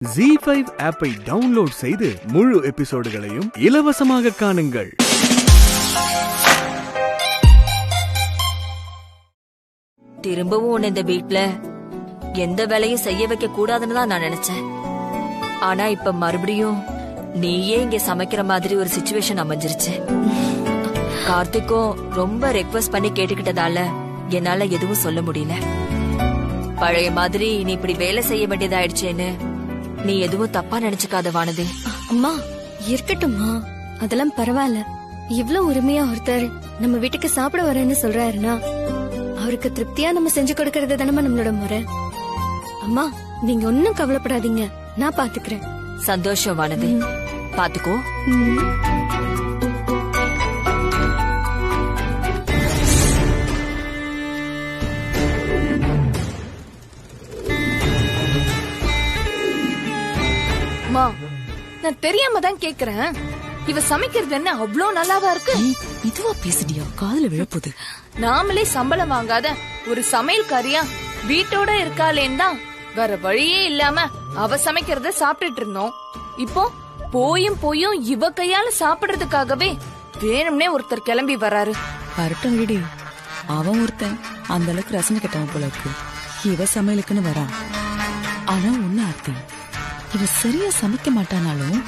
ZEE5 ஆப்பை download செய்து முழு எபிசோடுகளையும் இலவசமாக காணுங்கள். திரும்பவும் உன்னை இந்த வீட்ல எந்த வேலையும் செய்ய வைக்க கூடாதுன்னு தான் நான் நினைச்சேன். ஆனா இப்ப மறுபடியும் நீயே இங்க சமைக்கிற மாதிரி ஒரு சிச்சுவேஷன் அமைஞ்சிருச்சு. கார்த்திக்கும் ரொம்ப ரெக்வெஸ்ட் பண்ணி கேட்டுக்கிட்டதால என்னால எதுவும் சொல்ல முடியல. பழைய மாதிரி நீ இப்படி வேலை செய்ய வேண்டியதாயிடுச்சேன்னு நீ எதுவும் தப்பா நினைச்சுக்காத வானதி. அம்மா இருக்கட்டும்மா, அதெல்லாம் பரவாயில்ல. இவ்ளோ உரிமையா ஒருத்தர் நம்ம வீட்டுக்கு சாப்பிட வரேன்னு சொல்றாருன்னா அவருக்கு திருப்தியா நம்ம செஞ்சு கொடுக்கறது தானே நம்மளோட முறை. அம்மா நீங்க ஒன்னும் கவலைப்படாதீங்க, நான் பாத்துக்கிறேன். சந்தோஷம் வானதி, பாத்துக்கோ. நான் தெரியாம தான் கேக்குறேன், இவ சமைக்கிறது என்ன அவ்ளோ நல்லாவா இருக்கு? இதுவா பேசுடியா, காதுல விழப்போகுது. நாமளே சம்பளம் வாங்காத ஒரு சமையல்காரியா வீட்டோட இருக்காளேன்னு தான் வேற வழியே இல்லாம அவ சமைக்கிறத சாப்பிட்டுட்டு இருந்தோம். இப்போ போயும் இவ கையால சாப்பிடுறதுக்காகவே வேணும்னே ஒருத்தர் கிளம்பி வராரு. வரட்டும் விடி, அவன் ஒருத்தன் அந்த அளவுக்கு ரசனை கட்டவன் போல இருக்கு. இவ சமையலுக்குன்னு வரான். ஆனா ஒண்ணு ஆர்த்தி, இவ சரியா சமைக்க மாட்டானாலும்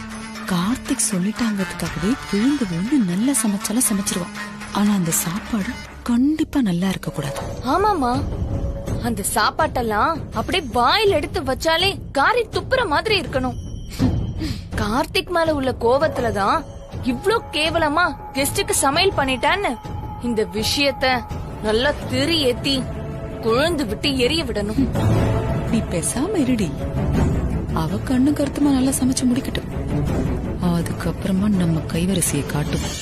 கார்த்திக் சொல்லிட்டாங்கிறதுக்காகவே விழுந்து விழுந்து நல்லா சமைச்சாலும் சமைச்சிருவான். ஆனா அந்த சாப்பாடு கண்டிப்பா நல்லா இருக்க கூடாது. ஆமாமா, அந்த சாப்பாட்டெல்லாம் அப்படியே வாயில் எடுத்து வச்சாலே காரி துப்புற மாதிரி இருக்கணும். கார்த்திக் மேல உள்ள கோவத்துலதான் இவ்ளோ கேவலமா கெஸ்டுக்கு சமையல் பண்ணிட்டான்னு இந்த விஷயத்த நல்லா திரி ஏத்தி குழந்து விட்டு எரிய விடணும். நீ பேசாம இருடி, அவ கண்ணு கருத்துமா நல்லா சமைச்சு முடிக்கட்டும். அதுக்கப்புறமா நம்ம கைவரிசையை காட்டுவோம்.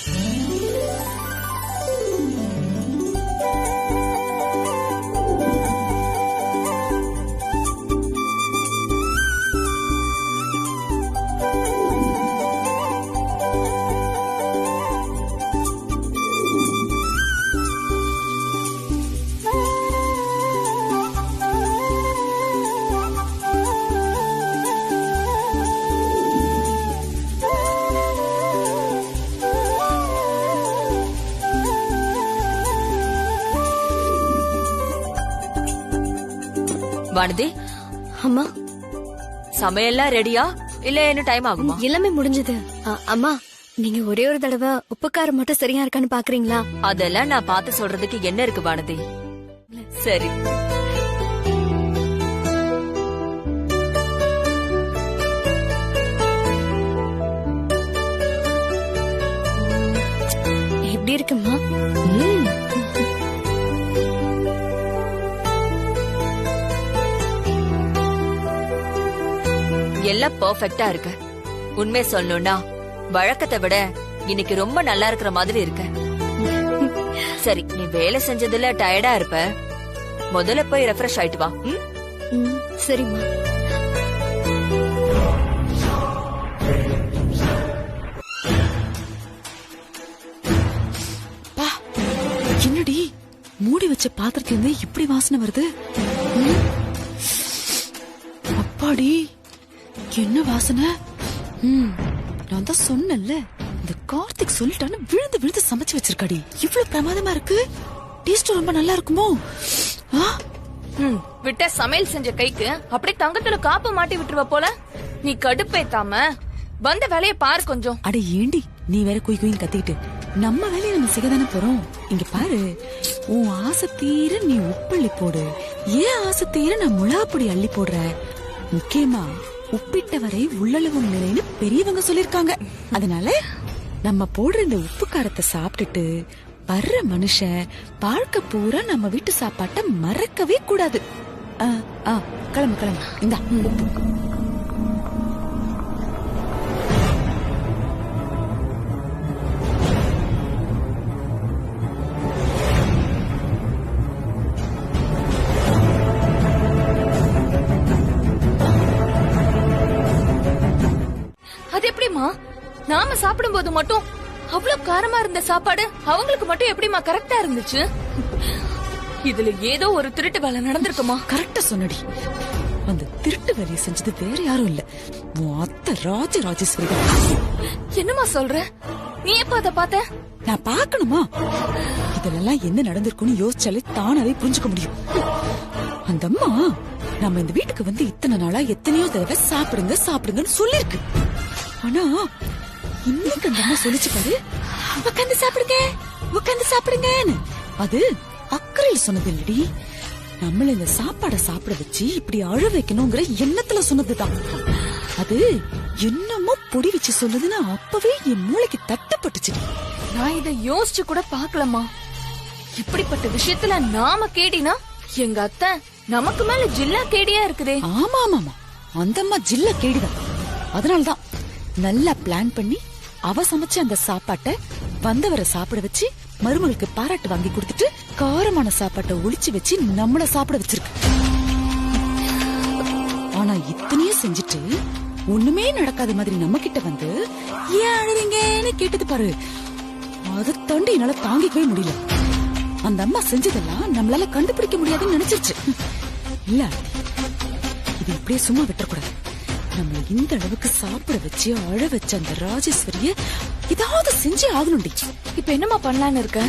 வானதி, அம்மா சமையல்லாம் ரெடியா இல்ல என்ன டைம் ஆகுமா? எல்லாமே முடிஞ்சது. அம்மா நீங்க ஒரே ஒரு தடவை உப்பு காரம் மட்டும் சரியா இருக்கான்னு பாக்குறீங்களா? அதெல்லாம் நான் பார்த்து சொல்றதுக்கு என்ன இருக்கு வானதி. சரி, எப்படி இருக்குமா? எல்லாம் பெர்ஃபெக்ட்டா இருக்கு. உண்மை சொல்லணும்னா வழக்கத்தை விட இன்னைக்கு ரொம்ப நல்லா இருக்கிற மாதிரி இருக்கு. சரி, நீ வேலை செஞ்சதுல டயர்டா இருப்ப, முதல்ல போய் ரெஃப்ரெஷ் ஆயிட்டு வா. சரிம்மா. என்னடி மூடி வச்ச பாத்திரத்துல இருந்து இப்படி வாசனை வருது? அப்பாடி, என்ன வாசனை? நான் தான் சொன்னேன்ல, இந்த கார்த்திக் சொல்லிட்டான்னு விழுந்து விழுந்து சமைச்சு வச்சிருக்காடி. இவ்வளவு பிரமாதமா இருக்கு. டேஸ்ட் ரொம்ப நல்லா இருக்குமோ? விட்ட சமையல் செஞ்ச கைக்கு அப்படியே தங்கத்துல காப்பு மாட்டி விட்டுருவ போல. நீ கடுப்பேத்தாம வந்த வேலைய பாரு கொஞ்சம். அட ஏண்டி நீ வேற குய் குயின்னு கத்திக்கிட்டு, நம்ம வேலையை நம்ம செய்யதானே போறோம். இங்க பாரு, உன் ஆசை தீர நீ உப்பள்ளி போடு, ஏன் ஆசை தீர நான் மிளகாப்பொடி அள்ளி போடுறேன். முக்கியமா உப்பிட்டவரை உள்ளளவும் நிறைன்னு பெரியவங்க சொல்லிருக்காங்க. அதனால நம்ம போடுற இந்த உப்பு காரத்தை சாப்பிட்டுட்டு வர்ற மனுஷன் வாழ்க்கை பூரா நம்ம வீட்டு சாப்பாட்டை மறக்கவே கூடாது. கிளம்பு கிளம்பு, இந்த உப்பு. அது எப்படிமா நாம சாப்பிடும் போது மட்டும் அவ்வளவு காரமா இருந்த சாப்பாடு அவங்களுக்கு மட்டும் எப்படிமா கரெக்டா இருந்துச்சு? இதுல ஏதோ ஒரு திருட்டு வேலை நடந்திருக்குமா? கரெக்டா சொன்னடி. அந்த திருட்டு வேலையை செஞ்சது வேற யாரும் இல்ல, உன் அத்தை ராஜேஸ்வரி தான். என்னம்மா சொல்ற? நீ எப்ப அத பார்த்த? நான் பாக்கணுமா? இதெல்லாம் என்ன நடந்திருக்குன்னு யோசிச்சாலே தானாவே புரிஞ்சுக்க முடியும். அந்த அம்மா நம்ம இந்த வீட்டுக்கு வந்து இத்தனை நாளா எத்தனையோ தடவை சாப்பிடுங்கன்னு சொல்லிருக்கு. ஆனா இன்னைக்கு அந்த அம்மா சொல்லிச்சு பாரு, உட்காந்து சாப்பிடுங்கன்னு. அது அக்கறையில் சொன்னது இல்லடி, நம்மள இந்த சாப்பாட சாப்பிட வச்சு இப்படி அழ வைக்கணுங்கிற எண்ணத்துல சொன்னதுதான். அது என்னமோ பொடி வச்சு சொல்லுதுன்னு அப்பவே என் மூளைக்கு தட்டப்பட்டுச்சு. நான் இத யோசிச்சு கூட பாக்கலமா. இப்படிப்பட்ட விஷயத்துல நாம கேடினா எங்க அத்தை நமக்கு மேல ஜில்லா கேடியா இருக்குதே. ஆமா அந்த அம்மா ஜில்லா கேடிதான். அதனாலதான் நல்லா பிளான் பண்ணி அவ சமைச்ச அந்த சாப்பாட்டை வந்தவரை சாப்பிட வச்சு மருமகளுக்கு பாராட்டு வாங்கி கொடுத்துட்டு காரமான சாப்பாட்டை ஒளிச்சு வச்சு நம்மள சாப்பிட வச்சிருக்கு. ஆனா இத்தனையும் செஞ்சுட்டு ஒண்ணுமே நடக்காத மாதிரி நம்ம கிட்ட வந்து ஏன் அழுறீங்கன்னு கேட்டது பாரு, அதை தாண்டி என்னால தாங்கிக்கவே முடியல. அந்த அம்மா செஞ்சதெல்லாம் நம்மளால கண்டுபிடிக்க முடியாதுன்னு நினைச்சிருச்சு. இல்ல, இது இப்படியே சும்மா விட்டுறக்கூடாது. நம்ம இந்த அளவுக்கு சாப்பிட வச்சு அழ வச்ச அந்த ராஜேஸ்வரிய ஏதாவது செஞ்சே ஆகணும்டி. இப்ப என்னமா பண்ணலான்னு இருக்க?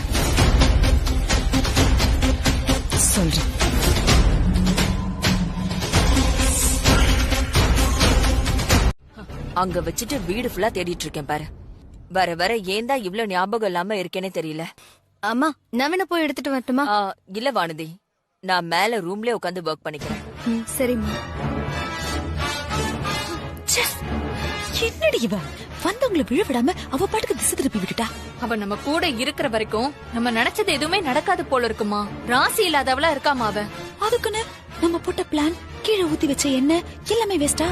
சொல்றேன். அங்க வச்சுட்டு வீடு ஃபுல்லா தேடிட்டு இருக்கேன் பாரு. வர ஏன் தான் இவ்ளோ ஞாபகம் இல்லாம இருக்கேனே தெரியல. அம்மா நான் வேணா போய் எடுத்துட்டு வரட்டுமா? இல்ல வானதி, நான் மேல ரூம்லயே உட்காந்து ஒர்க் பண்ணிக்கிறேன். சரிம்மா. என்னடி இவ வந்தவங்களை விழ விடாம அவ பாட்டுக்கு திசை திருப்பி விட்டுட்டா. அவ நம்ம கூட இருக்கிற வரைக்கும் நம்ம நினைச்சது எதுவுமே நடக்காது போல இருக்குமா. ராசி இல்லாதவளா இருக்காமா அவ. அதுக்குன்னு நம்ம போட்ட பிளான், கீழே ஊத்தி வச்ச எண்ணெய் எல்லாமே வேஸ்டா?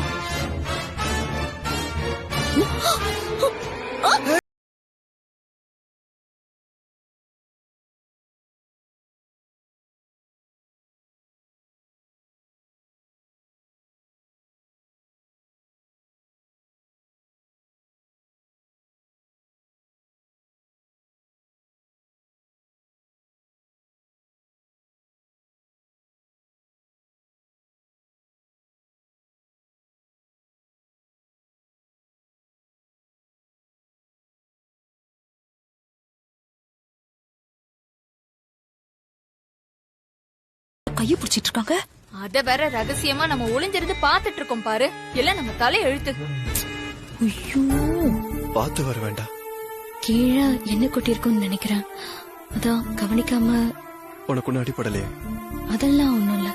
கைய பிடிச்சிட்டு இருக்காங்க. அத வேற ரகசியமா நம்ம ஒளிஞ்சிருந்து பாத்துட்டு இருக்கோம் பாரு. எல்லாம் நம்ம தலை எழுத்து. ஐயோ, பார்த்து வர வேண்டாம். கீழே என்ன கொட்டி இருக்கும்னு நினைக்கிறேன். அதான் கவனிக்காம. உனக்கு ஒன்னும் அடிப்படலையே? அதெல்லாம் ஒண்ணும் இல்ல.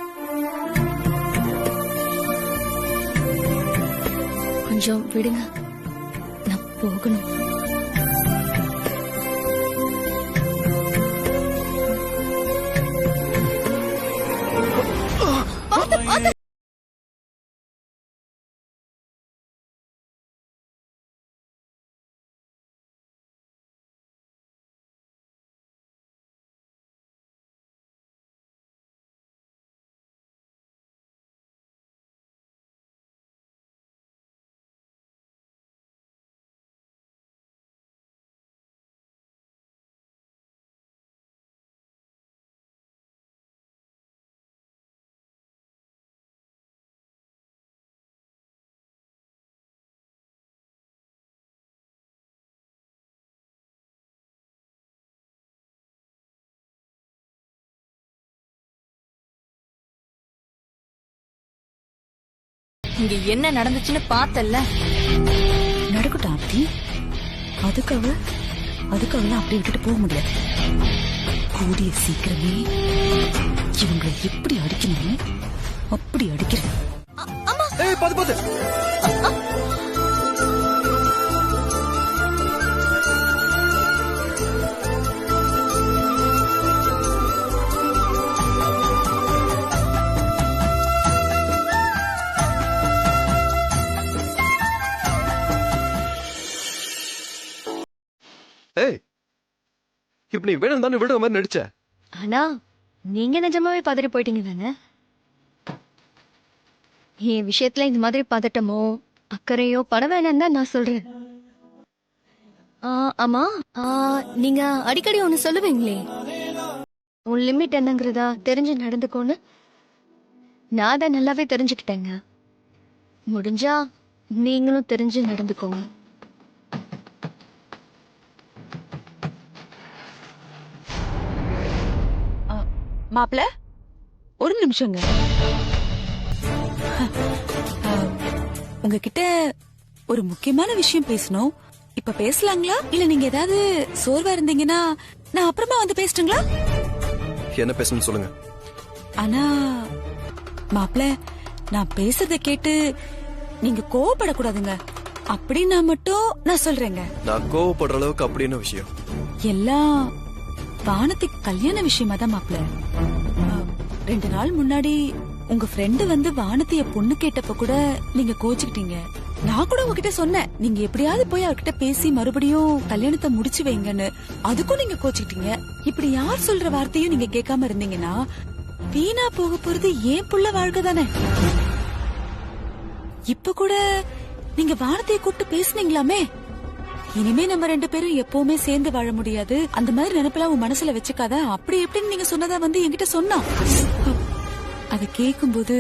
கொஞ்சம் விடுங்க, நான் போகணும். இங்க என்ன நடந்துச்சுன்னு பார்த்தல்ல. நடக்கட்டும் ஆப்தி. அதுக்காக அப்படி விட்டுட்டு போக முடியாது. கூடிய சீக்கிரமே இவங்களை எப்படி அடிக்கணும் அப்படி அடிக்கிறேன். பாத்து இப்ப நீ வேணும் தானே விடுற மாதிரி நடிச்ச. ஆனா நீங்க நிஜமாவே பதறி போயிட்டீங்க தானே. என் விஷயத்துல இந்த மாதிரி பதட்டமோ அக்கறையோ பட வேணாம் தான் நான் சொல்றேன். ஆமா, நீங்க அடிக்கடி ஒண்ணு சொல்லுவீங்களே, உன் லிமிட் என்னங்கிறதா தெரிஞ்சு நடந்துக்கோன்னு. நான் அதை நல்லாவே தெரிஞ்சுக்கிட்டேங்க. முடிஞ்சா நீங்களும் தெரிஞ்சு நடந்துக்கோங்க. மாப்பிள ஒரு நிமிஷங்க. உங்ககிட்ட ஒரு முக்கியமான விஷயம் பேசணும். இப்ப பேசலாங்களா? இல்ல நீங்க ஏதாவது சோர்வா இருந்தீங்கன்னா நான் அப்புறமா வந்து பேசட்டுங்களா? என்ன பேசணும்னு சொல்லுங்க. ஆனா மாப்பிள, நான் பேசுறத கேட்டு நீங்க கோவப்படக்கூடாதுங்க. அப்படின்னா மட்டும் நான் சொல்றேங்க. நான் கோவப்படுற அளவுக்கு அப்படி என்ன விஷயம்? எல்லாம் வானத்துக்கு கல்யாண விஷயமா தான் மாப்பிள. 2 நாள் முன்னாடி உங்க ஃப்ரெண்டு வந்து வானத்தைய பொண்ணு கேட்டப்ப கூட நீங்க கோச்சுக்கிட்டீங்க. நான் கூட உங்ககிட்ட சொன்னேன், நீங்க எப்படியாவது போய் அவர்கிட்ட பேசி மறுபடியும் கல்யாணத்தை முடிச்சு வைங்கன்னு. அதுக்கும் நீங்க கோச்சுக்கிட்டீங்க. இப்படி யார் சொல்ற வார்த்தையும் நீங்க கேட்காம இருந்தீங்கன்னா வீணா போக போறது ஏன் புள்ள வாழ்க்கை தானே. இப்ப கூட நீங்க வானத்தைய கூப்பிட்டு பேசுனீங்களாமே. இனிமே நம்ம 2 பேரும் எப்பவுமே சேர்ந்து வாழ முடியாது, அந்த மாதிரி நினைப்பெல்லாம் உன் மனசுல வச்சுக்காத, அப்படி எப்படின்னு நீங்க சொன்னதா வந்து என்கிட்ட சொன்னா. அத கேக்கும்போது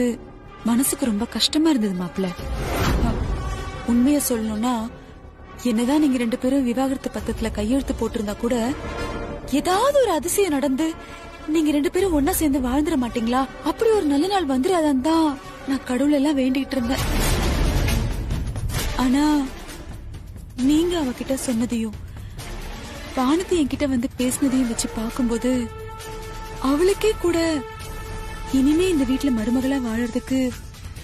மனசுக்கு ரொம்ப கஷ்டமா இருந்தது மாப்பிள்ள. உண்மைய சொல்லணும்னா, என்னதான் நீங்க 2 பேரும் விவாகரத்து பத்திரத்துல கையெழுத்து போட்டிருந்தா கூட ஏதாவது ஒரு அதிசயம் நடந்து நீங்க 2 பேரும் ஒன்னா சேர்ந்து வாழ்ந்துட மாட்டீங்களா, அப்படி ஒரு நல்ல நாள் வந்துடாதான் தான் நான் கடவுள் எல்லாம் வேண்டிட்டு இருந்தேன். ஆனா நீங்க அவகிட்ட சொன்னதையும் வானதி என்கிட்ட வந்து பேசினதையும் வச்சு பாக்கும்போது அவளுக்கே கூட இனிமே இந்த வீட்டுல மருமகளா வாழறதுக்கு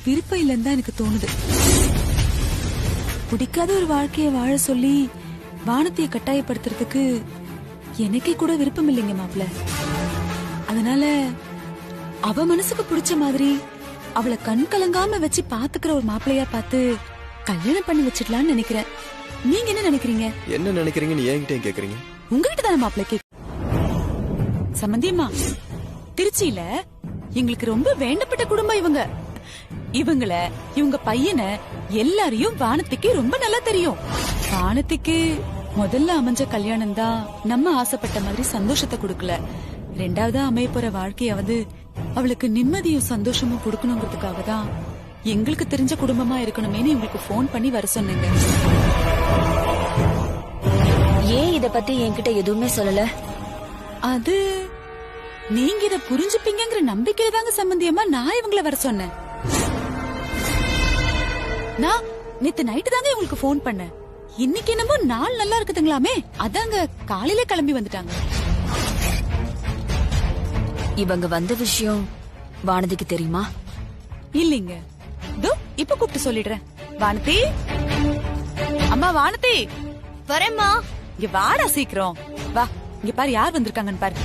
விருப்பம் இல்லைன்னு தான் எனக்கு தோணுது. பிடிக்காத ஒரு வாழ்க்கைய வாழ சொல்லி வானத்தைய கட்டாயப்படுத்துறதுக்கு எனக்கே கூட விருப்பம் இல்லைங்க மாப்பிள்ள. அதனால அவ மனசுக்கு பிடிச்ச மாதிரி அவளை கண் கலங்காம வச்சு பாத்துக்கிற ஒரு மாப்பிள்ளையா பார்த்து கல்யாணம் பண்ணி வச்சிடலாம்னு நினைக்கிறேன். நீங்க என்ன நினைக்கிறீங்க? என்ன நினைக்கிறீங்கன்னு என்கிட்ட கேக்குறீங்க? உங்ககிட்ட தானே மாப்பிள்ளை கேக்கு. சம்பந்தியம்மா, திருச்சியில எங்களுக்கு ரொம்ப வேண்டப்பட்ட குடும்பம் இவங்க. இவங்க பையனை எல்லாரையும் வானத்துக்கு ரொம்ப நல்லா தெரியும். வானத்துக்கு முதல்ல அமைஞ்ச கல்யாணம் தான் நம்ம ஆசைப்பட்ட மாதிரி சந்தோஷத்தை கொடுக்கல. 2வதா அமைய போற வாழ்க்கையாவது அவளுக்கு நிம்மதியும் சந்தோஷமும் கொடுக்கணுங்கிறதுக்காக தான் எங்களுக்கு தெரிஞ்ச குடும்பமா இருக்கணுமேனு உங்களுக்கு போன் பண்ணி வர சொன்னீங்க. ஏன் இத பத்தி என்கிட்ட எதுவுமே சொல்லல? அது நீங்க இத புரிஞ்சுப்பீங்கிற நம்பிக்கையில தாங்க சம்பந்தியமா நான் இவங்கள வர சொன்னேன். நான் நேத்து நைட்டு தாங்க உங்களுக்கு போன் பண்ணேன். இன்னைக்கு என்னமோ நாள் நல்லா இருக்குதுங்களாமே, அதாங்க காலையில கிளம்பி வந்துட்டாங்க. இவங்க வந்த விஷயம் வானதிக்கு தெரியுமா? இல்லீங்க. இதோ இப்ப கூப்பிட்டு சொல்லிடுறேன். வானதி, அம்மா வானதி. வரேம்மா. இங்க வாடா சீக்கிரம் வா. இங்க பாரு யார் வந்திருக்காங்கன்னு பாரு.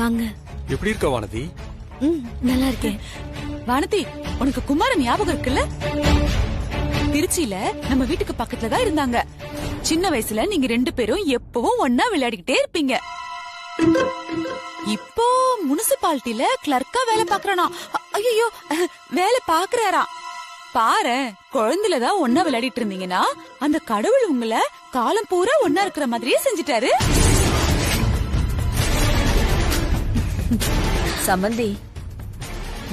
வாங்க. எப்படி இருக்க வானதி? நல்லா இருக்கேன். வானதி, உனக்கு குமாரன் ஞாபகம் இருக்குல்ல? திருச்சியில நம்ம வீட்டுக்கு பக்கத்துல தான் இருந்தாங்க. சின்ன வயசுல நீங்க 2 பேரும் எப்பவும் ஒன்னா விளையாடிக்கிட்டே இருப்பீங்க. இப்போ முனிசிபாலிட்டில கிளர்க்கா வேலை பாக்குறானா? ஐயோ, வேலை பாக்குறாராம். பாரு, குழந்தைலதான் ஒன்னா விளையாடிட்டு இருந்தீங்கன்னா அந்த கடவுள் உங்களை காலம் பூரா ஒன்னா இருக்கிற மாதிரியே செஞ்சுட்டாரு. சம்பந்தி,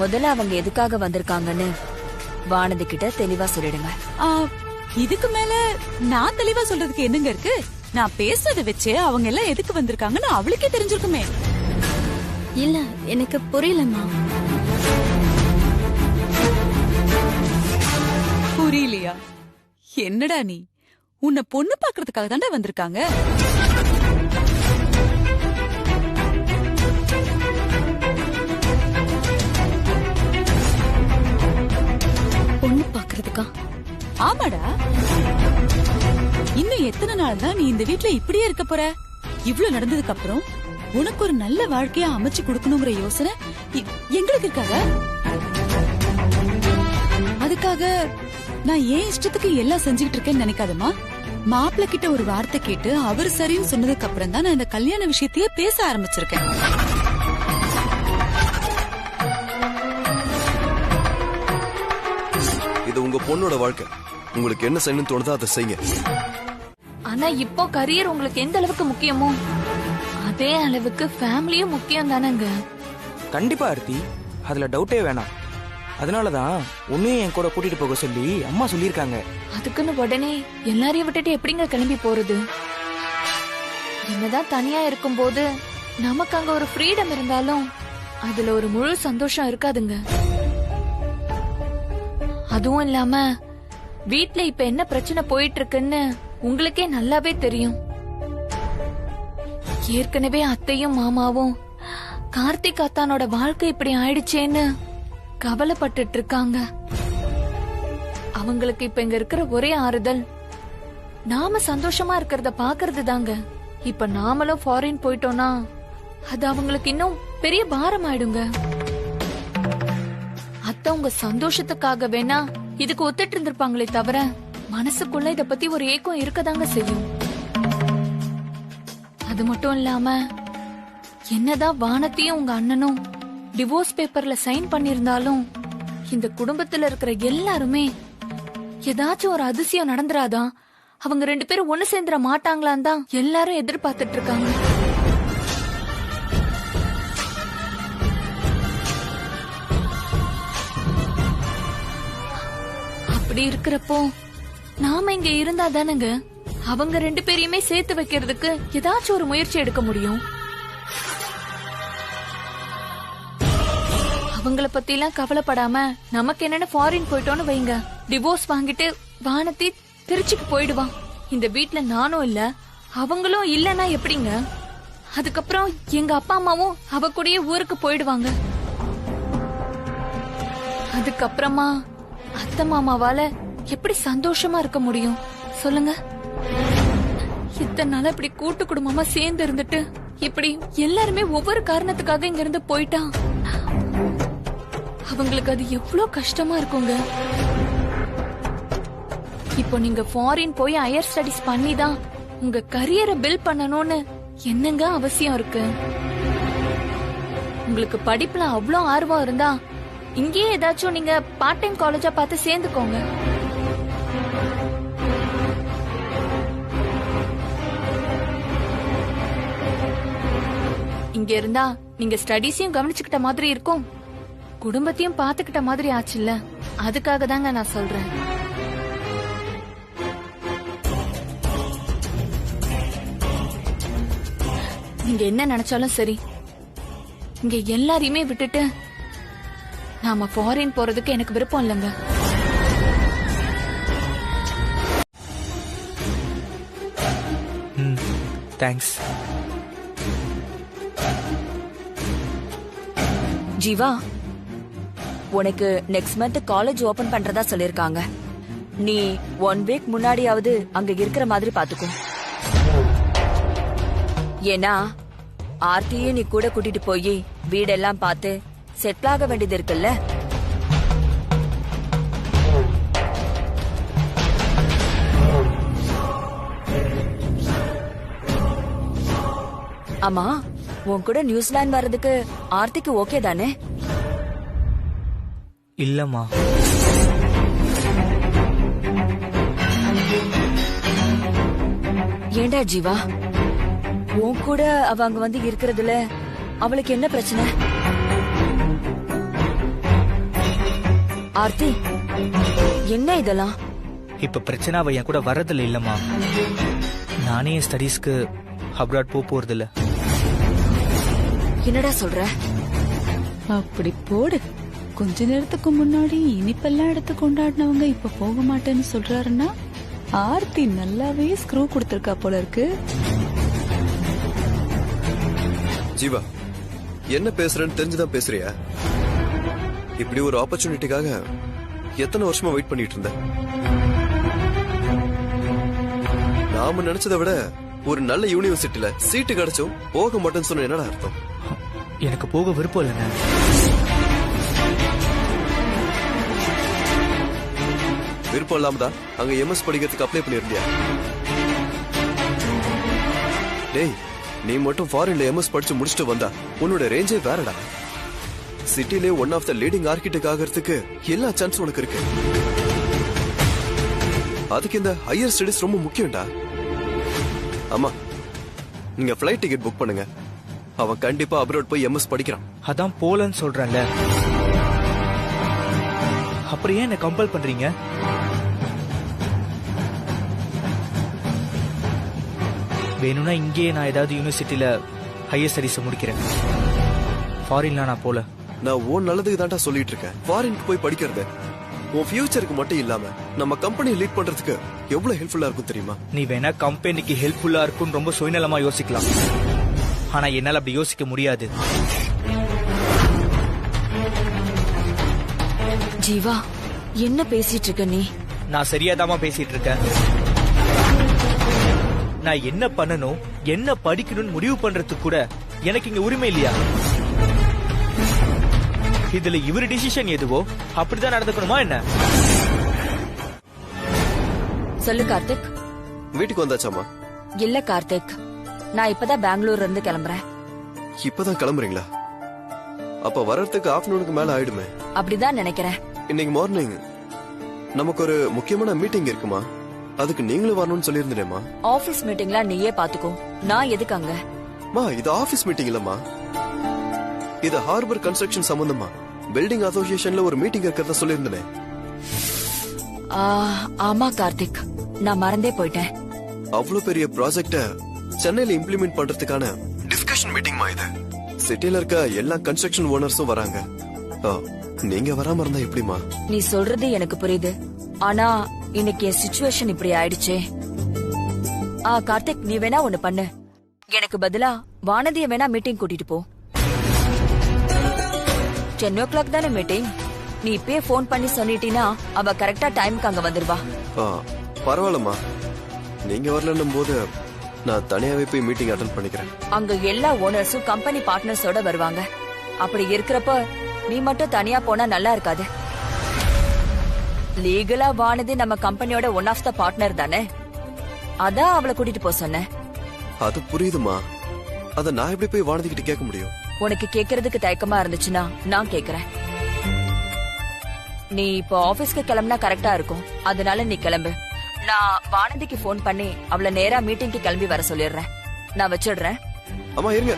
முதல்ல அவங்க எதுக்காக வந்திருக்காங்கன்னு வானதி கிட்ட தெளிவா சொல்லிடுங்க. இதுக்கு மேல நான் தெளிவா சொல்றதுக்கு என்னங்க இருக்கு? நான் பேசுறத வச்சு அவங்க எல்லாம் எதுக்கு வந்திருக்காங்கன்னு அவளுக்கே தெரிஞ்சிருக்குமே. இல்ல, எனக்கு புரியலம்மா. புரியலையா? என்னடா நீ, உன்னை பொண்ணு பாக்குறதுக்காக தாண்டா வந்திருக்காங்க. பொண்ணு பாக்குறதுக்கா? ஆமாடா. இன்னும் எத்தனை நாள் தான் நீ இந்த வீட்டுல இப்படியே இருக்க போற? இவ்ளோ நடந்ததுக்கு அப்புறம் உனக்கு ஒரு நல்ல வாழ்க்கையா அமைச்சு கொடுக்கணுங்கிற யோசனை எங்களுக்கு இருக்காதா? அதுக்காக நான் ஏன் இஷ்டத்துக்கு எல்லாம் செஞ்சுக்கிட்டு இருக்கேன்னு நினைக்காதமா. மாப்பிள்ள கிட்ட ஒரு வார்த்தை கேட்டு அவர் சரின்னு சொன்னதுக்கு அப்புறம் தான் நான் இந்த கல்யாண விஷயத்தையே பேச ஆரம்பிச்சிருக்கேன். இது உங்க பொண்ணோட வாழ்க்கை. உங்களுக்கு என்ன செய்யணும்னு தோணுதோ அதை செய்யுங்க. ஆனா இப்போ கரியர் உங்களுக்கு எந்த அளவுக்கு முக்கியமோ அதே அளவுக்கு ஃபேமிலியும் முக்கியம் தானங்க. கண்டிப்பா ஆர்த்தி, அதுல டவுட்டே வேணாம். அதனாலதான் உன்னையும் என் கூட கூட்டிட்டு போக சொல்லி அம்மா சொல்லியிருக்காங்க. அதுக்குன்னு உடனே எல்லாரையும் விட்டுட்டு எப்படிங்க கிளம்பி போறது? என்னதான் தனியா இருக்கும்போது நமக்கு அங்க ஒரு ஃப்ரீடம் இருந்தாலும் அதுல ஒரு முழு சந்தோஷம் இருக்காதுங்க. அதுவும் இல்லாம வீட்ல இப்ப என்ன பிரச்சனை போயிட்டு இருக்குன்னு உங்களுக்கே நல்லாவே தெரியும். ஏற்கனவே அத்தையும் மாமாவும் கார்த்திக் அத்தானோட வாழ்க்கை இப்படி ஆயிடுச்சேன்னு கவலைப்பட்டுட்டு இருக்காங்க. அவங்களுக்கு இப்ப இங்க இருக்கிற ஒரே ஆறுதல் நாம சந்தோஷமா இருக்கிறத பாக்குறது தாங்க. இப்ப நாமளும் ஃபாரின் போயிட்டோம்னா அது அவங்களுக்கு இன்னும் பெரிய பாரம் ஆயிடுங்க. அத்தை உங்க சந்தோஷத்துக்காக வேணா இதுக்கு ஒத்துட்டு இருந்திருப்பாங்களே தவிர மனசுக்குள்ள இத பத்தி ஒரு ஏக்கம் இருக்கதாங்க செய்யும். அது மட்டும் இல்லாம என்னதான் வானத்தையும் உங்க அண்ணனும் டிவோர்ஸ் பேப்பர்ல சைன் பண்ணிருந்தாலும் இந்த குடும்பத்துல இருக்கிற எல்லாருமே ஏதாச்சும் ஒரு அதிசயம் நடந்துராதான், அவங்க 2 பேரும் ஒண்ணு சேர்ந்துட மாட்டாங்களான்னு தான் எல்லாரும் எதிர்பார்த்துட்டு இருக்காங்க. அப்படி இருக்கிறப்போ நாம இங்க இருந்தா தானங்க அவங்க 2 பேரையுமே சேர்த்து வைக்கிறதுக்கு ஏதாச்சும் ஒரு முயற்சி எடுக்க முடியும். அவங்கள பத்தி எல்லாம் கவலைப்படாம நமக்கு என்னன்னு ஃபாரின் போயிட்டோன்னு வைங்க, டிவோர்ஸ் வாங்கிட்டு வானத்தி திருச்சிக்கு போயிடுவான். இந்த வீட்ல நானும் இல்ல அவங்களும் இல்லன்னா எப்படிங்க? அதுக்கப்புறம் எங்க அப்பா அம்மாவும் அவ கூடயே ஊருக்கு போயிடுவாங்க. அதுக்கப்புறமா அத்தை மாமாவால எப்படி சந்தோஷமா இருக்க முடியும் சொல்லுங்க? இத்தனை நாள் இப்படி கூட்டு குடும்பமா சேர்ந்து இருந்துட்டு இப்படி எல்லாருமே ஒவ்வொரு காரணத்துக்காக இங்க இருந்து போயிட்டா அவங்களுக்கு அது எவ்வளவு கஷ்டமா இருக்குங்க. இப்போ நீங்க ஃபாரின் போய் ஹையர் ஸ்டடிஸ் பண்ணிதான் உங்க கரியரை பில்ட் பண்ணணும்னு என்னங்க அவசியம் இருக்கு? உங்களுக்கு படிப்புல அவ்வளோ ஆர்வம் இருந்தா இங்கேயே ஏதாச்சும் நீங்க பார்ட் டைம் காலேஜா பார்த்து சேர்ந்துக்கோங்க. இங்க இருந்தா நீங்க ஸ்டடீஸையும் கவனிச்சுக்கிட்ட மாதிரி இருக்கும், குடும்பத்தையும் பாத்துக்கிட்ட மாதிரி ஆச்சுல்ல. அதுக்காக தாங்க நான் சொல்றேன். நீங்க என்ன நினைச்சாலும் சரி, இங்க எல்லாரையுமே விட்டுட்டு நாம ஃபாரின் போறதுக்கு எனக்கு விருப்பம் இல்லைங்க. தேங்க்ஸ். ஜீவா, உனக்கு நெக்ஸ்ட் மந்த் காலேஜ் ஓபன் பண்றதா சொல்லிருக்காங்க. நீ 1 வீக் முன்னாடியாவது அங்க இருக்கிற மாதிரி பாத்துக்கோ. ஏன்னா ஆர்த்தியும் நீ கூட கூட்டிட்டு போய் வீடெல்லாம் பார்த்து செட்டில் ஆக வேண்டியது இருக்குல்ல. ஆமா, உன் கூட நியூசிலாந்து வர்றதுக்கு ஆர்த்திக்கு ஓகே தானே? இல்லம்மா. ஏண்டா ஜீவா, உன் கூட அவ அங்க வந்து இருக்கிறதுல அவளுக்கு என்ன பிரச்சனை? ஆர்த்தி, என்ன இதெல்லாம்? இப்ப பிரச்சனை அவ என் கூட வர்றதில்ல. இல்லம்மா, நானே என் ஸ்டடீஸ்க்கு அப்ராட் போறது இல்ல. என்னடா சொல்ற? அப்படி போடு. கொஞ்ச நேரத்துக்கு முன்னாடி இனிப்பெல்லாம் எடுத்து கொண்டாடினவங்க இப்ப போக மாட்டேன்னு சொல்றாருன்னா ஆர்த்தி நல்லாவே ஸ்க்ரூ கொடுத்திருக்கா போல இருக்கு. ஜீவா, என்ன பேசுறேன்னு தெரிஞ்சுதான் பேசுறியா? இப்படி ஒரு ஆப்பர்ச்சுனிட்டிக்காக எத்தனை வருஷமா வெயிட் பண்ணிட்டு இருந்த? நாம நினைச்சதை விட ஒரு நல்ல யூனிவர்சிட்டில சீட்டு கிடைச்சும் போக மாட்டேன்னு சொன்ன என்னடா அர்த்தம்? எனக்கு போக விருப்பம் இல்லைங்க. விருப்பம் இல்லாம தான் அங்க எம்எஸ் படிக்கிறதுக்கு அப்ளை பண்ணிருந்தியா? டேய், நீ மட்டும் ஃபாரின்ல எம்எஸ் படிச்சு முடிச்சுட்டு வந்தா உன்னோட ரேஞ்சே வேறடா. சிட்டிலே one of the leading architect ஆகிறதுக்கு எல்லா சான்ஸ் உனக்கு இருக்கு. அதுக்கு இந்த ஹையர் ஸ்டடிஸ் ரொம்ப முக்கியம்டா. ஆமா, நீங்க ஃபிளைட் டிக்கெட் புக் பண்ணுங்க, அவன் கண்டிப்பா அப்ராட் போய் எம்எஸ் படிக்கிறான். அதான் போலன்னு சொல்றேன்ல. அப்புறம் ஏன் என்ன கம்பல் பண்றீங்க? வேணும்னா இங்கேயே நான் ஏதாவது யூனிவர்சிட்டியில ஹையர் ஸ்டடிஸ் முடிக்கிறேன். ஃபாரின்லாம் நான் போல. நான் உன் நல்லதுக்கு தான்டா சொல்லிட்டு இருக்கேன். ஃபாரினுக்கு போய் படிக்கிறது உன் ஃபியூச்சருக்கு மட்டும் இல்லாம நம்ம கம்பெனியை லீட் பண்றதுக்கு எவ்வளவு ஹெல்ப்ஃபுல்லா இருக்கும் தெரியுமா? நீ வேணா கம்பெனிக்கு ஹெல்ப்ஃபுல்லா இருக்கும்னு ரொம்ப சுயநலமா யோசிக்கலாம். ஆனா என்னால அப்படி யோசிக்க முடியாது. ஜீவா, என்ன பேசிட்டு இருக்க நீ? நான் சரியாதாமா பேசிட்டு இருக்கேன். நான் என்ன பண்ணணும், என்ன படிக்கணும்னு முடிவு பண்றதுக்கு கூட எனக்கு இங்க உரிமை இல்லையா? இதுல இவரு டிசிஷன் எதுவோ அப்படிதான் நடந்துக்கணுமா என்ன? சொல்லு கார்த்திக். வீட்டுக்கு வந்தாச்சாமா? இல்ல கார்த்திக், நான் இப்பதான் பெங்களூர்ல இருந்து கிளம்புறேன். இப்பதான் கிளம்புறீங்களா? அப்ப வர்றதுக்கு ஆஃப்டர்நூனுக்கு மேல ஆயிடுமே. அப்படிதான் நினைக்கிறேன். இன்னைக்கு மார்னிங் நமக்கு ஒரு முக்கியமான மீட்டிங் இருக்குமா? அதுக்கு நீங்களும் வரணும்னு சொல்லியிருந்தேமா. ஆபீஸ் மீட்டிங்ல நீயே பாத்துக்கோ, நான் எதுக்கு அங்க? மா, இது ஆபீஸ் மீட்டிங் இல்லம்மா. இது ஹார்பர் கன்ஸ்ட்ரக்ஷன் சம்பந்தமா பில்டிங் அசோசியேஷன்ல ஒரு மீட்டிங் இருக்கிறத சொல்லியிருந்தேன். ஆமா கார்த்திக், நான் மறந்தே போயிட்டேன். அவ்வளவு பெரிய ப்ராஜெக்ட சென்னையில இம்ப்ளிமெண்ட் பண்றதுக்கான டிஸ்கஷன் மீட்டிங் இது. சிட்டில இருக்க எல்லா கன்ஸ்ட்ரக்ஷன் ஓனர்ஸும் வராங்க. நீங்க வராம இருந்தா எப்படிமா? நீ சொல்றது எனக்கு புரியுது. ஆனா இன்னைக்கு என் சிச்சுவேஷன் இப்படி ஆயிடுச்சே. கார்த்திக், நீ வேணா ஒண்ணு பண்ணு. எனக்கு பதிலா வானதிய வேணா மீட்டிங் கூட்டிட்டு போ. 10 o'clock தானே மீட்டிங். நீ இப்பயே போன் பண்ணி சொன்னிட்டீனா அவ கரெக்டா டைமுக்கு அங்க வந்துருவா. பரவாயில்லம்மா, நீங்க வரலன்னும் போது நான் தனியாவே போய் மீட்டிங் அட்டெண்ட் பண்ணிக்கிறேன். அங்க எல்லா ஓனர்ஸும் கம்பெனி பார்ட்னர்ஸோட வருவாங்க. அப்படி இருக்கிறப்ப நீ மட்டும் தனியா போனா நல்லா இருக்காது. லீகலா வானதி நம்ம கம்பெனியோட ஒன் ஆஃப் த பார்ட்னர் தானே. அதான் அவளை கூட்டிட்டு போ சொன்னேன். அது புரியுதுமா. அத நான் எப்படி போய் வானதி கிட்ட கேட்க முடியும்? உனக்கு கேக்குறதுக்கு தயக்கமா இருந்துச்சுன்னா நான் கேக்குறேன். நீ இப்போ ஆபீஸ்க்கு கிளம்புனா கரெக்டா இருக்கும். அதனால நீ கிளம்பு. நான் வானதிக்கு போன் பண்ணி அவளை நேரா மீட்டிங்க்கு கிளம்பி வர சொல்லிடுறேன். நான் வச்சிடுறேன். அம்மா இருங்க.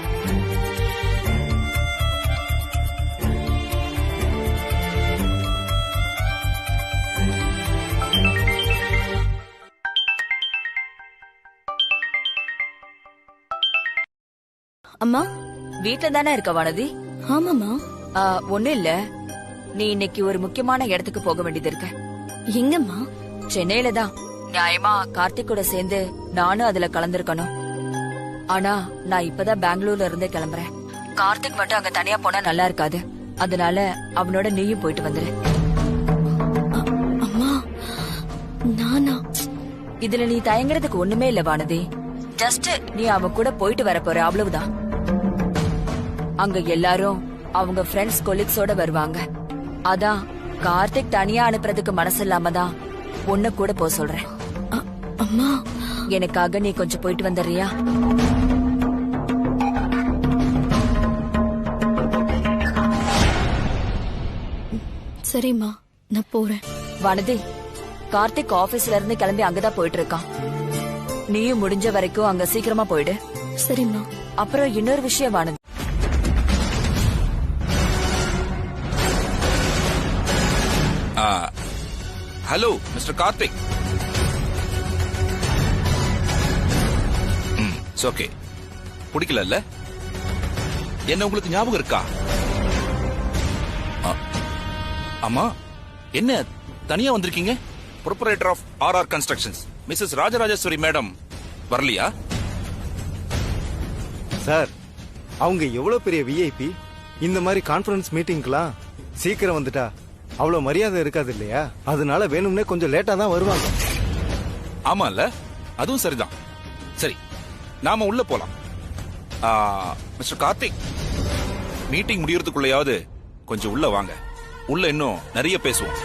அம்மா, வீட்ல தானே இருக்க வானதி? ஆமாமா. ஒண்ணு இல்ல, நீ இன்னைக்கு ஒரு முக்கியமான இடத்துக்கு போக வேண்டியது இருக்கு. எங்கம்மா? சென்னையில தான். நியாயமா கார்த்திக் கூட சேர்ந்து நானும் அதுல கலந்துருக்கணும். ஆனா நான் இப்பதான் பெங்களூர்ல இருந்தே கிளம்புறேன். கார்த்திக் மட்டும் அங்க தனியா போனா நல்லா இருக்காது. அதனால அவனோட நீயும் போயிட்டு வந்துரு. அம்மா, நானா? இதுல நீ தயங்குறதுக்கு ஒண்ணுமே இல்ல வானதி. ஜஸ்ட் நீ அவன் கூட போயிட்டு வர போற, அவ்வளவுதான். அங்க எல்லாரும் அவங்க ஃப்ரெண்ட்ஸ் கொலீக்ஸோட வருவாங்க. அதான் கார்த்திக் தனியா அனுப்புறதுக்கு மனசு இல்லாம தான் உன்ன கூட போக சொல்றேன். அம்மா, எனக்காக நீ கொஞ்சம் போயிட்டு வந்துடுறியா? சரிம்மா, நான் போறேன். வானதி, கார்த்திக் ஆபீஸ்ல இருந்து கிளம்பி அங்கதான் போயிட்டு இருக்கான். நீயும் முடிஞ்ச வரைக்கும் அங்க சீக்கிரமா போயிடு. சரிம்மா. அப்புறம் இன்னொரு விஷயம் Vanathi. Hello mister Karthik. Okay, பிடிக்கல என்ன உங்களுக்கு ஞாபகம் இருக்கா? ஆமா, என்ன தனியா வந்திருக்கீங்க? Proprietor of RR constructions Mrs Rajarajeshwari madam வரலையா? சார், அவங்க எவ்வளவு பெரிய விஐபி. இந்த மாதிரி கான்ஃபரன்ஸ் மீட்டிங்க்குலாம் சீக்கிரம் வந்துட்டா அவ்வளவு மரியாதை இருக்காது இல்லையா? அதனால வேணும்னே கொஞ்சம் லேட்டா தான் வருவாங்க. ஆமால, அதுவும் சரிதான். சரி, நாம உள்ள போலாம். மிஸ்டர் கார்த்திக், மீட்டிங் முடியறதுக்குள்ளயாவது கொஞ்சம் உள்ள வாங்க. உள்ள இன்னும் நிறைய பேசுவோம்.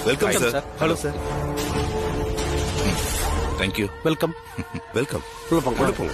Welcome sir. Hello sir. Thank you. Welcome. Welcome. உள்ள போங்க.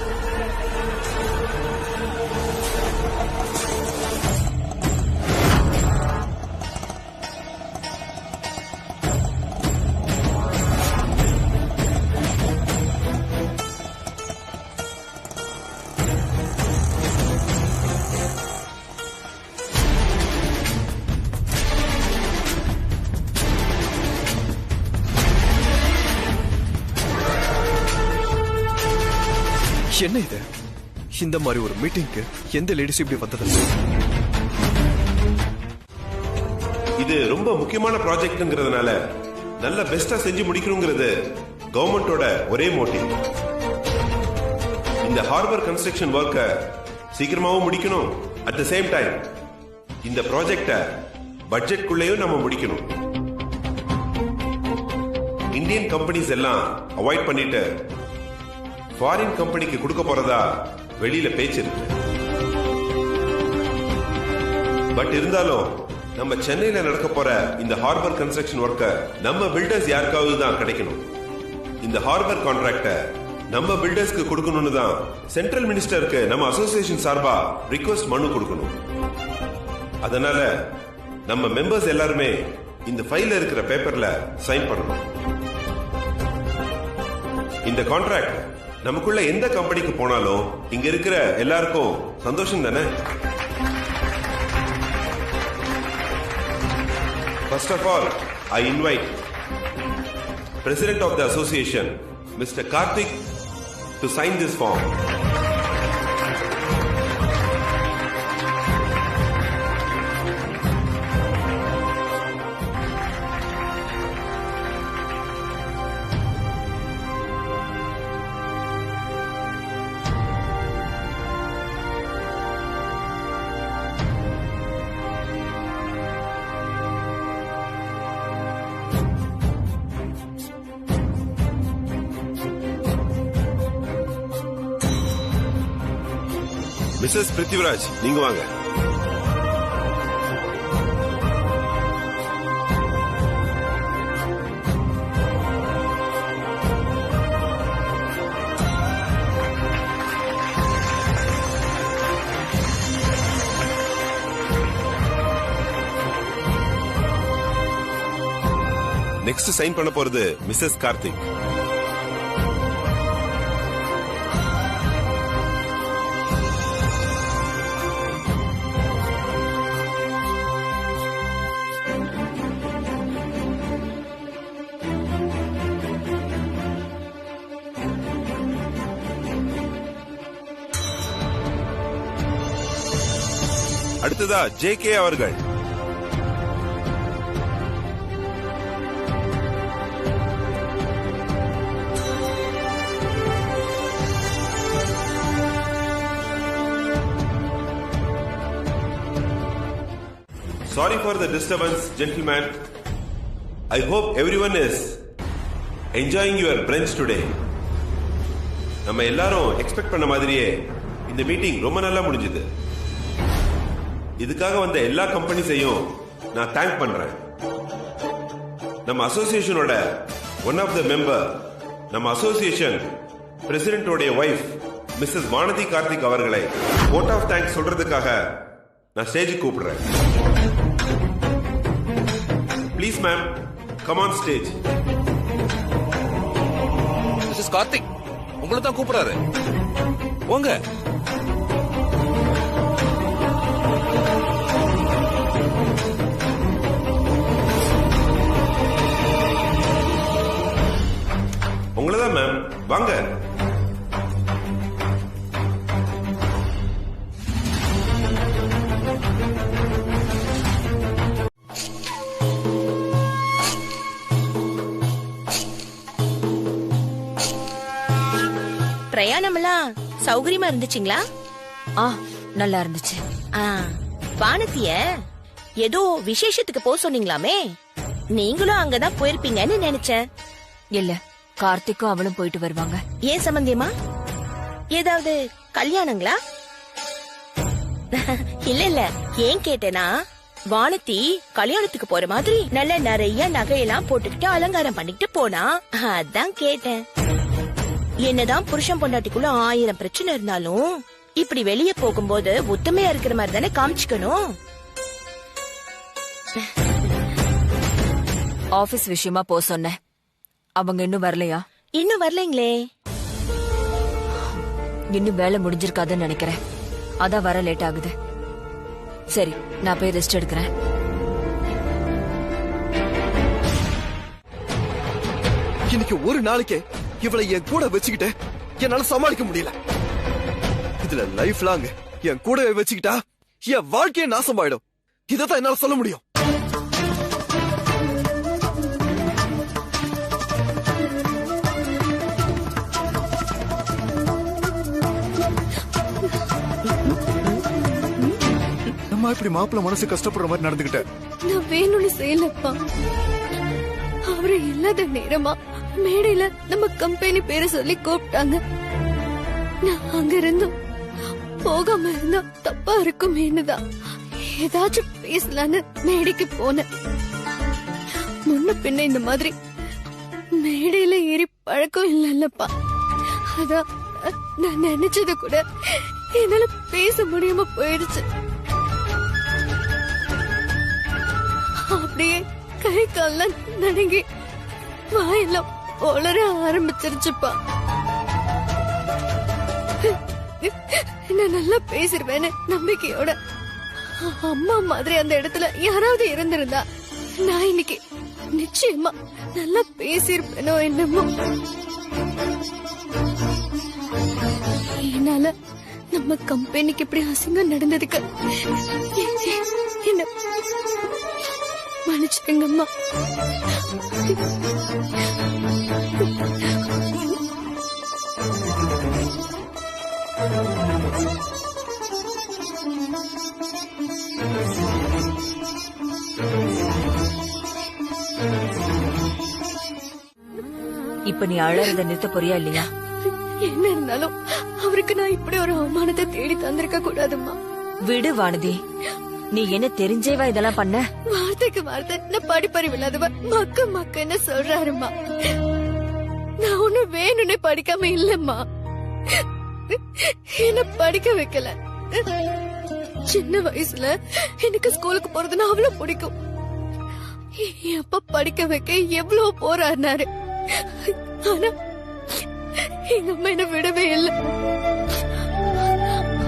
என்ன இது? இந்த மாதிரி ஒரு மீட்டிங்க்கு எந்த லேடிஸ் இப்படி வந்தது? இது ரொம்ப முக்கியமான ப்ராஜெக்ட்ங்கிறதுனால நல்ல பெஸ்டா செஞ்சு முடிக்கணுங்கிறது கவர்மெண்டோட ஒரே மோட்டிவ். இந்த ஹார்பர் கன்ஸ்ட்ரக்ஷன் ஒர்க்க சீக்கிரமாவும் முடிக்கணும். அட் த சேம் டைம் இந்த ப்ராஜெக்ட பட்ஜெட்குள்ளேயும் நம்ம முடிக்கணும். இந்தியன் கம்பெனிஸ் எல்லாம் அவாய்ட் பண்ணிட்டு ஃபாரின் கம்பெனிக்கு கொடுக்க போறதா வெளியில பேச்சு இருக்கு. பட் இருந்தாலும் நம்ம சென்னையில நடக்க போற இந்த ஹார்பர் கன்ஸ்ட்ரக்ஷன் ஒர்க்க நம்ம பில்டர்ஸ் யாருக்காவது தான் கிடைக்கணும். இந்த ஹார்பர் கான்ட்ராக்ட நம்ம பில்டர்ஸ்க்கு கொடுக்கணும்னு தான் சென்ட்ரல் மினிஸ்டருக்கு நம்ம அசோசியேஷன் சார்பா ரிக்வெஸ்ட் மனு கொடுக்கணும். அதனால நம்ம மெம்பர்ஸ் எல்லாருமே இந்த ஃபைல்ல இருக்கிற பேப்பர்ல சைன் பண்ணணும். இந்த கான்ட்ராக்ட் நமக்குள்ள எந்த கம்பெனிக்கு போனாலும் இங்க இருக்கிற எல்லாருக்கும் சந்தோஷம் தானே? First of all, I invite President of the Association, Mr. Karthik, to sign this form. Mrs Prithviraj, நீங்க வாங்க. நெக்ஸ்ட் சைன் பண்ண போறது மிஸ்ஸஸ் கார்த்திக். அடுத்ததா ஜே.கே. அவர்கள். Sorry for the disturbance, gentlemen. I hope everyone is enjoying your brunch today. நம்ம எல்லாரும் expect பண்ண மாதிரியே இந்த மீட்டிங் ரொம்ப நல்லா முடிஞ்சது. இதுக்காக வந்த எல்லா கம்பெனிஸையும் நான் தேங்க் பண்றேன். நம்ம அசோசியேஷனோட ஒன் ஆஃப் த மெம்பர், நம்ம அசோசியேஷன் பிரசிடென்டோடைய வைஃப் மிஸ்ஸஸ் வானதி கார்த்திக் அவர்களை ஓட் ஆஃப் தேங்க்ஸ் சொல்றதுக்காக நான் ஸ்டேஜுக்கு கூப்பிடுறேன். Please ma'am, come on stage. Mrs Karthik உங்களை தான் கூப்பிடுறாரு. போங்க. உங்களதான் மேம், வாங்க. பிரயாணம் எல்லாம் சௌகரியமா இருந்துச்சுங்களா? நல்லா இருந்துச்சு. வானத்திய ஏதோ விசேஷத்துக்கு போக சொன்னீங்களாமே, நீங்களும் அங்கதான் போயிருப்பீங்கன்னு நினைச்சேன். இல்ல, கார்த்திக்கும் அவளும் போயிட்டு வருவாங்க. ஏன் சம்பந்தியமா? ஏதாவது கல்யாணங்களா? இல்ல இல்ல, ஏன் கேட்டேனா, வானத்தி கல்யாணத்துக்கு போற மாதிரி நல்ல நிறைய நகையெல்லாம் போட்டுக்கிட்டு அலங்காரம் பண்ணிட்டு போனா, அதான் கேட்டேன். என்னதான் புருஷன் பொண்டாட்டிக்குள்ள 1000 பிரச்சனை இருந்தாலும் இப்படி வெளியே போகும்போது ஒத்துமையா இருக்கிற மாதிரி தானே காமிச்சுக்கணும். ஆபீஸ் விஷயமா போ சொன்னேன். அவங்க இன்னும் வரலையா? இன்னும் வரலைங்களே. இன்னும் வேலை முடிஞ்சிருக்காதுன்னு நினைக்கிறேன். அதான் வர லேட் ஆகுது. சரி, நான் போய் ரெஸ்ட் எடுக்கிறேன். இன்னைக்கு ஒரு நாளைக்கே இவளை என் கூட வச்சுக்கிட்டு என்னால சமாளிக்க முடியல. இதுல லைஃப் லாங் என் கூடவே வச்சுக்கிட்டா என் வாழ்க்கையே நாசமாயிடும். இதைத்தான் என்னால சொல்ல முடியும். நம்ம இப்படி மாப்பிள்ள மனசு கஷ்டப்படுற மாதிரி நடந்துகிட்ட. நான் வேணும்னு செய்யலப்பா. அவரு இல்லாத நேரமா மேடையில நம்ம கம்பெனி பேரை சொல்லி கூப்பிட்டாங்க. நான் அங்க இருந்தும் போகாம இருந்தா தப்பா இருக்குமேனுதான் ஏதாச்சும் பேசலான்னு மேடைக்கு போனேன். முன்ன பின்ன இந்த மாதிரி மேடையில ஏறி பழக்கம் இல்லல்லப்பா. அதான் நான் நினைச்சது கூட என்னால பேச முடியாம போயிடுச்சு. அப்படியே கை கால்லாம் நடுங்கி வாயெல்லாம் ஒளர ஆரம்பிச்சிருச்சுப்பா. நான் நல்லா பேசிருவேன்னு நம்பிக்கையோட அம்மா மாதிரி அந்த இடத்துல யாராவது இருந்திருந்தா நான் இன்னைக்கு நிச்சயமா நல்லா பேசிருப்பேனோ என்னமோ. என்னால நம்ம கம்பெனிக்கு இப்படி அசிங்கம் நடந்ததுக்கு என்ன மன்னிச்சுக்கங்கம்மா. இப்ப நீ அழறத நிறுத்த போறியா இல்லையா? என்ன இருந்தாலும் அவருக்கு நான் இப்படி ஒரு அவமானத்தை தேடி தந்திருக்க கூடாதும்மா. விடு வானதி, நீ என்ன தெரிஞ்சேவா இதெல்லாம் பண்ண? வார்த்தைக்கு வார்த்தை நான் படிப்பறிவு இல்லாதவ மக்குன்னு சொல்றாருமா. நான் ஒண்ணு வேணும்னே படிக்காம இல்லம்மா. என்ன படிக்க வைக்கல. சின்ன வயசுல எனக்கு ஸ்கூலுக்கு போறதுன்னா அவ்வளவு பிடிக்கும். என் அப்பா படிக்க வைக்க எவ்வளவு போராடினாரு. ஆனா எங்க அம்மா என்ன விடவே இல்லை.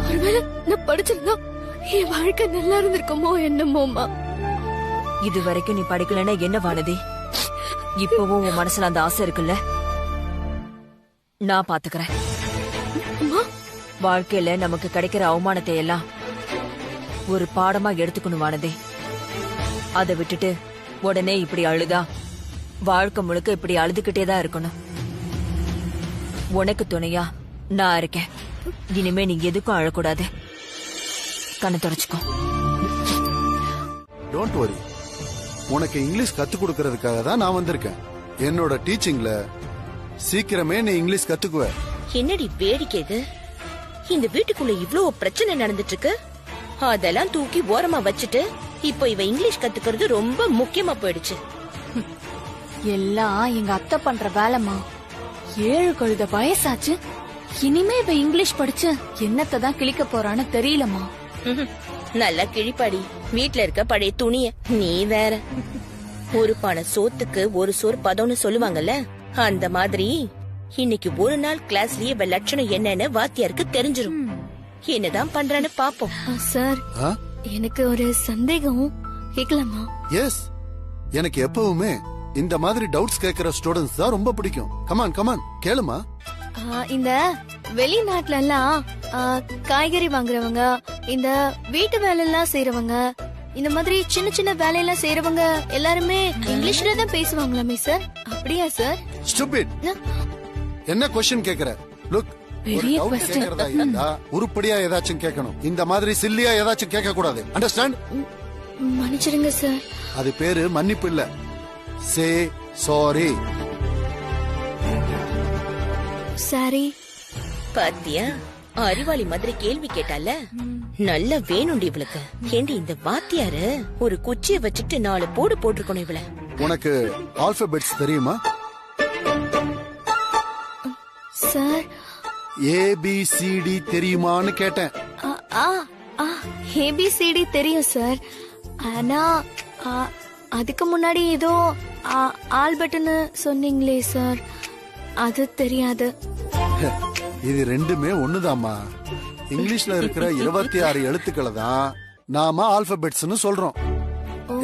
ஒருவேளை நான் படிச்சிருந்தா என் வாழ்க்கை நல்லா இருந்திருக்குமோ என்னமோமா. இது வரைக்கும் நீ படிக்கலன்னா என்ன வானதி? இப்பவும் உன் மனசுல அந்த ஆசை இருக்குல்ல? நான் பாத்துக்கிறேன். வாழ்க்கையில நமக்கு கிடைக்கிற அவமானத்தை எல்லாம் ஒரு பாடமா எடுத்துக்கணும் வானதி. அதை விட்டுட்டு உடனே இப்படி அழுதா வாழ்க்கை முழுக்க இப்படி அழுதுகிட்டே தான் இருக்கணும். உனக்கு துணையா நான் இருக்கேன். இனிமே நீ எதுக்கும் அழக்கூடாது. கண்ணை தொடச்சுக்கோ. Don't worry. உனக்கு இங்கிலீஷ் கத்து கொடுக்கறதுக்காக தான் நான் வந்திருக்கேன். என்னோட டீச்சிங்ல சீக்கிரமே நீ இங்கிலீஷ் கத்துக்குவ. என்னடி வேடிக்கை இது? இந்த வீட்டுக்குள்ள இவ்ளோ பிரச்சனை நடந்துட்டு இருக்கு. அதெல்லாம் தூக்கி ஓரமா வச்சுட்டு இப்போ இவ இங்கிலீஷ் கத்துக்கிறது ரொம்ப முக்கியமா போயிடுச்சு. எல்லாம் எங்க அத்தை பண்ற வேலைமா. 7 கழுத வயசாச்சு. இனிமே இவ இங்கிலீஷ் படிச்சு என்னத்தை தான் கிழிக்க போறான்னு தெரியலமா. நல்லா கிழிப்பாடி. வீட்ல இருக்க பழைய துணிய நீ வேற. ஒரு பானை சோத்துக்கு ஒரு சோறு பதம்னு சொல்லுவாங்கல்ல, அந்த மாதிரி இன்னைக்கு ஒரு நாள் கிளாஸ்லயே இவ லட்சணம் என்னன்னு வாத்தியாருக்கு தெரிஞ்சிரும். என்னதான் பண்றான்னு பாப்போம். சார், எனக்கு ஒரு சந்தேகம் கேட்கலாமா? எஸ், எனக்கு எப்பவுமே இந்த மாதிரி டவுட்ஸ் கேக்குற ஸ்டூடண்ட்ஸ் தான் ரொம்ப பிடிக்கும். கமான் கமான் கேளுமா. இந்த வெளிநாட்டுல எல்லாம் காய்கறி வாங்குறவங்க, இந்த வீட்டு வேலை எல்லாம் செய்யறவங்க, இந்த மாதிரி சின்ன சின்ன வேலையெல்லாம் செய்யறவங்க எல்லாருமே இங்கிலீஷ்ல தான் பேசுவாங்களாமே சார்? அப்படியா சார்? ஸ்டூபிட். என்ன क्वेश्चन கேக்குற? லுக், பெரிய क्वेश्चन. உருப்படியா ஏதாச்சும் கேட்கணும். இந்த மாதிரி சில்லியா ஏதாச்சும் கேட்க கூடாது. அண்டர்ஸ்டாண்ட்? மன்னிச்சிடுங்க சார். அது பேரு மன்னிப்பு இல்ல. சே சாரி. சாரி. பாத்தியா, அறிவாளி மாதிரி கேள்வி கேட்டால. நல்ல வேணும்டி இவளுக்கு. ஏண்டி இந்த வாத்தியாரு ஒரு குச்சிய வச்சுட்டு 4 போடு போட்டிருக்கணும் இவள. உனக்கு ஆல்பபெட்ஸ் தெரியுமா? சார், ABCD தெரியுமான்னு கேட்டேன். ABCD தெரியும் சார். ஆனா அதுக்கு முன்னாடி ஏதோ ஆல்பட்னு சொன்னீங்களே சார், அது தெரியாது. இது ரெண்டுமே ஒண்ணுதாம்மா. இங்கிலீஷ்ல இருக்கிற 26 எழுத்துக்களை தான் நாம ஆல்பபெட்ஸ்னு சொல்றோம்.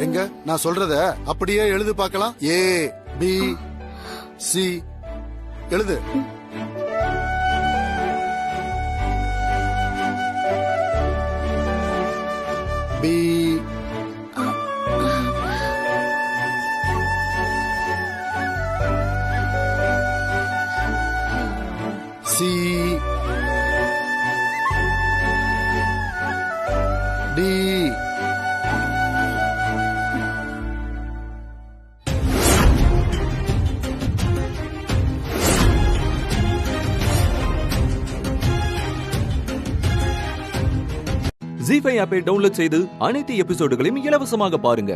எங்க நான் சொல்றத அப்படியே எழுது பார்க்கலாம். ABC. எழுது. பி சி டி ஜீ5 ஆப்பை டவுன்லோட் செய்து அனைத்து எபிசோடுகளையும் இலவசமாக பாருங்க.